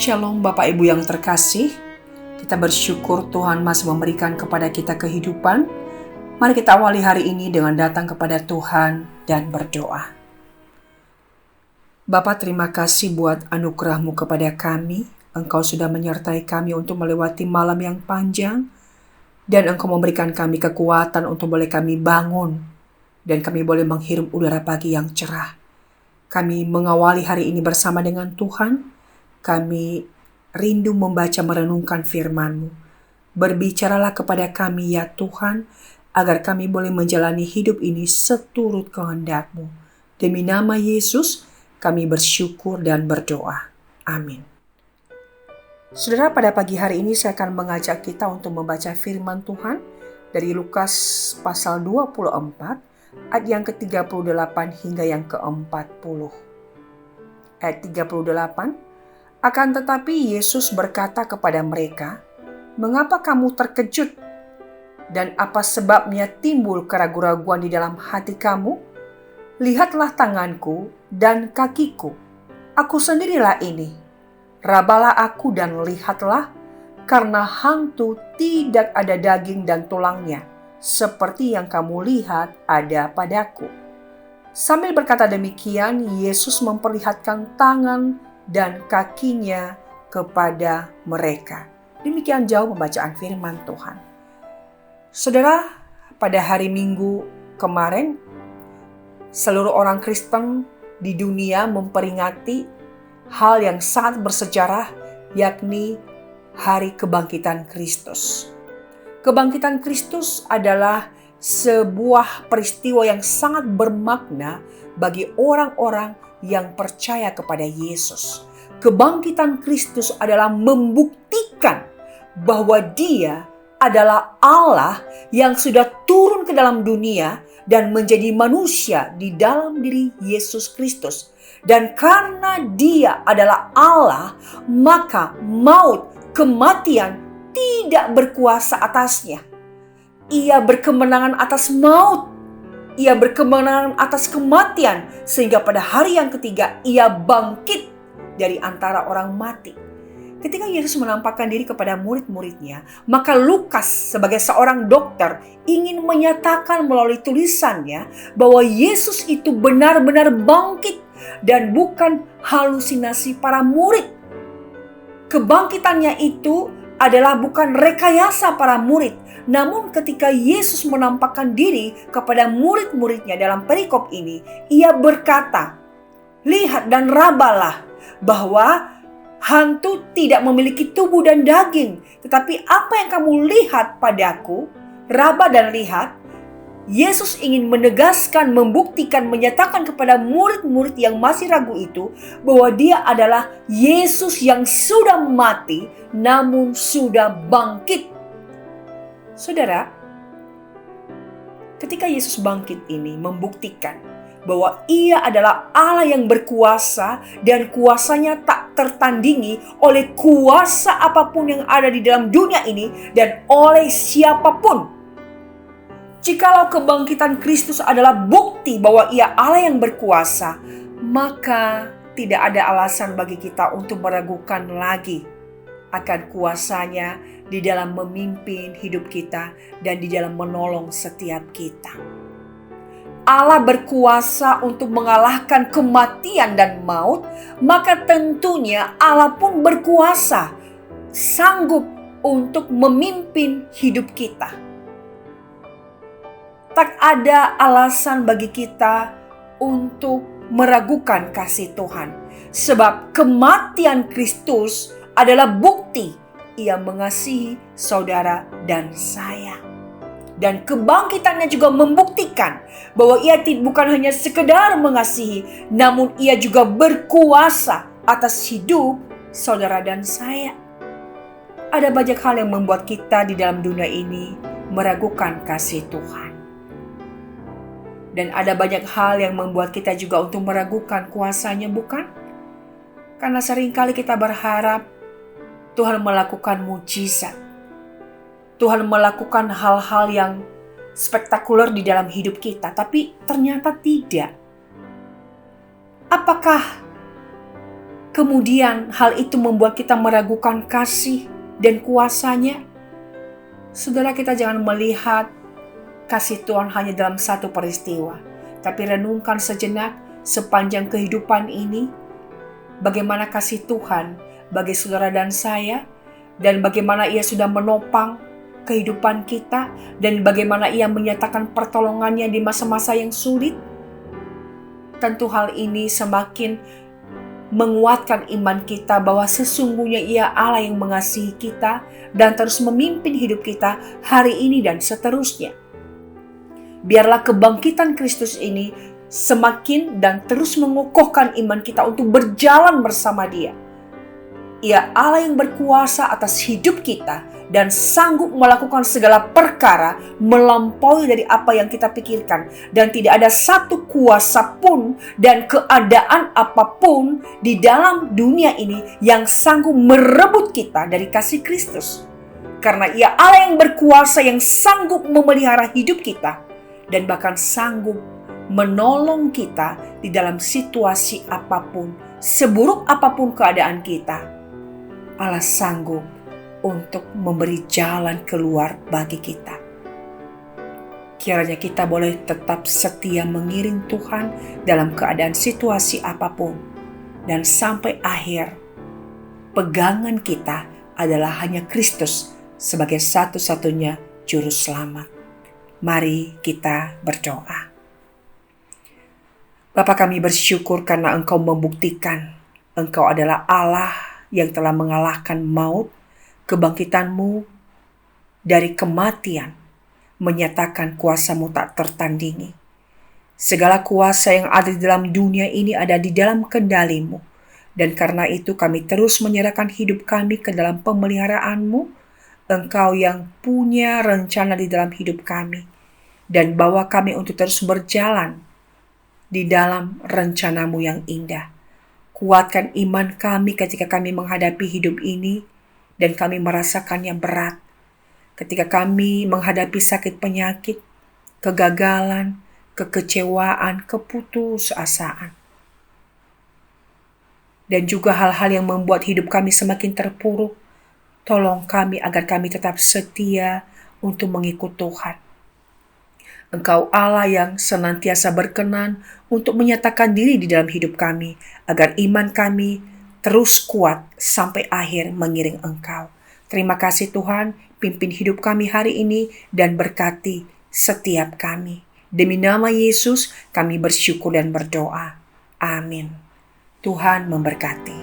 Shalom Bapak Ibu yang terkasih, kita bersyukur Tuhan masih memberikan kepada kita kehidupan. Mari kita awali hari ini dengan datang kepada Tuhan dan berdoa. Bapa, terima kasih buat anugerah-Mu kepada kami. Engkau sudah menyertai kami untuk melewati malam yang panjang, dan Engkau memberikan kami kekuatan untuk boleh kami bangun, dan kami boleh menghirup udara pagi yang cerah. Kami mengawali hari ini bersama dengan Tuhan. Kami rindu membaca merenungkan firman-Mu. Berbicaralah kepada kami ya Tuhan, agar kami boleh menjalani hidup ini seturut kehendak-Mu. Demi nama Yesus, kami bersyukur dan berdoa. Amin. Saudara, pada pagi hari ini saya akan mengajak kita untuk membaca firman Tuhan dari Lukas pasal 24, ayat yang ke-38 hingga yang ke-40. Ayat 38, akan tetapi Yesus berkata kepada mereka, "Mengapa kamu terkejut? Dan apa sebabnya timbul keraguan-raguan di dalam hati kamu? Lihatlah tanganku dan kakiku. Aku sendirilah ini. Rabalah aku dan lihatlah, karena hantu tidak ada daging dan tulangnya, seperti yang kamu lihat ada padaku." Sambil berkata demikian, Yesus memperlihatkan tangan dan kakinya kepada mereka. Demikian jauh pembacaan firman Tuhan. Saudara, pada hari Minggu kemarin, seluruh orang Kristen di dunia memperingati hal yang sangat bersejarah, yakni Hari Kebangkitan Kristus. Kebangkitan Kristus adalah sebuah peristiwa yang sangat bermakna bagi orang-orang yang percaya kepada Yesus. Kebangkitan Kristus adalah membuktikan bahwa Dia adalah Allah yang sudah turun ke dalam dunia dan menjadi manusia di dalam diri Yesus Kristus. Dan karena Dia adalah Allah, maka maut, kematian tidak berkuasa atasnya. Ia berkemenangan atas maut. Ia berkemenangan atas kematian, sehingga pada hari yang ketiga ia bangkit dari antara orang mati. Ketika Yesus menampakkan diri kepada murid-muridnya, maka Lukas sebagai seorang dokter ingin menyatakan melalui tulisannya bahwa Yesus itu benar-benar bangkit dan bukan halusinasi para murid. Kebangkitannya itu adalah bukan rekayasa para murid. Namun ketika Yesus menampakkan diri kepada murid-muridnya dalam perikop ini, ia berkata, "Lihat dan rabalah bahwa hantu tidak memiliki tubuh dan daging. Tetapi apa yang kamu lihat padaku, raba dan lihat." Yesus ingin menegaskan, membuktikan, menyatakan kepada murid-murid yang masih ragu itu bahwa Dia adalah Yesus yang sudah mati namun sudah bangkit. Saudara, ketika Yesus bangkit ini membuktikan bahwa Ia adalah Allah yang berkuasa dan kuasanya tak tertandingi oleh kuasa apapun yang ada di dalam dunia ini dan oleh siapapun. Jikalau kebangkitan Kristus adalah bukti bahwa Ia Allah yang berkuasa, maka tidak ada alasan bagi kita untuk meragukan lagi akan kuasanya di dalam memimpin hidup kita dan di dalam menolong setiap kita. Allah berkuasa untuk mengalahkan kematian dan maut, maka tentunya Allah pun berkuasa, sanggup untuk memimpin hidup kita. Tak ada alasan bagi kita untuk meragukan kasih Tuhan. Sebab kematian Kristus adalah bukti Ia mengasihi saudara dan saya. Dan kebangkitannya juga membuktikan bahwa Ia bukan hanya sekedar mengasihi, namun Ia juga berkuasa atas hidup saudara dan saya. Ada banyak hal yang membuat kita di dalam dunia ini meragukan kasih Tuhan. Dan ada banyak hal yang membuat kita juga untuk meragukan kuasanya, bukan? Karena seringkali kita berharap Tuhan melakukan mujizat. Tuhan melakukan hal-hal yang spektakuler di dalam hidup kita, tapi ternyata tidak. Apakah kemudian hal itu membuat kita meragukan kasih dan kuasa-Nya. Saudara, kita jangan melihat kasih Tuhan hanya dalam satu peristiwa, tapi renungkan sejenak sepanjang kehidupan ini, bagaimana kasih Tuhan bagi saudara dan saya, dan bagaimana Ia sudah menopang kehidupan kita, dan bagaimana Ia menyatakan pertolongannya di masa-masa yang sulit. Tentu hal ini semakin menguatkan iman kita bahwa sesungguhnya Ia Allah yang mengasihi kita dan terus memimpin hidup kita hari ini dan seterusnya. Biarlah kebangkitan Kristus ini semakin dan terus mengokohkan iman kita untuk berjalan bersama Dia. Ia Allah yang berkuasa atas hidup kita dan sanggup melakukan segala perkara melampaui dari apa yang kita pikirkan. Dan tidak ada satu kuasa pun dan keadaan apapun di dalam dunia ini yang sanggup merebut kita dari kasih Kristus. Karena Ia Allah yang berkuasa, yang sanggup memelihara hidup kita dan bahkan sanggup menolong kita di dalam situasi apapun, seburuk apapun keadaan kita. Allah sanggup untuk memberi jalan keluar bagi kita. Kiranya kita boleh tetap setia mengiring Tuhan dalam keadaan situasi apapun, dan sampai akhir pegangan kita adalah hanya Kristus sebagai satu-satunya juru selamat. Mari kita berdoa. Bapa, kami bersyukur karena Engkau membuktikan Engkau adalah Allah yang telah mengalahkan maut, kebangkitan-Mu dari kematian, menyatakan kuasa-Mu tak tertandingi. Segala kuasa yang ada di dalam dunia ini ada di dalam kendali-Mu. Dan karena itu kami terus menyerahkan hidup kami ke dalam pemeliharaan-Mu. Engkau yang punya rencana di dalam hidup kami. Dan bawa kami untuk terus berjalan di dalam rencana-Mu yang indah. Kuatkan iman kami ketika kami menghadapi hidup ini dan kami merasakannya berat. Ketika kami menghadapi sakit penyakit, kegagalan, kekecewaan, keputusasaan. Dan juga hal-hal yang membuat hidup kami semakin terpuruk. Tolong kami agar kami tetap setia untuk mengikut Tuhan. Engkau Allah yang senantiasa berkenan untuk menyatakan diri di dalam hidup kami, agar iman kami terus kuat sampai akhir mengiring Engkau. Terima kasih Tuhan, pimpin hidup kami hari ini dan berkati setiap kami. Demi nama Yesus kami bersyukur dan berdoa. Amin. Tuhan memberkati.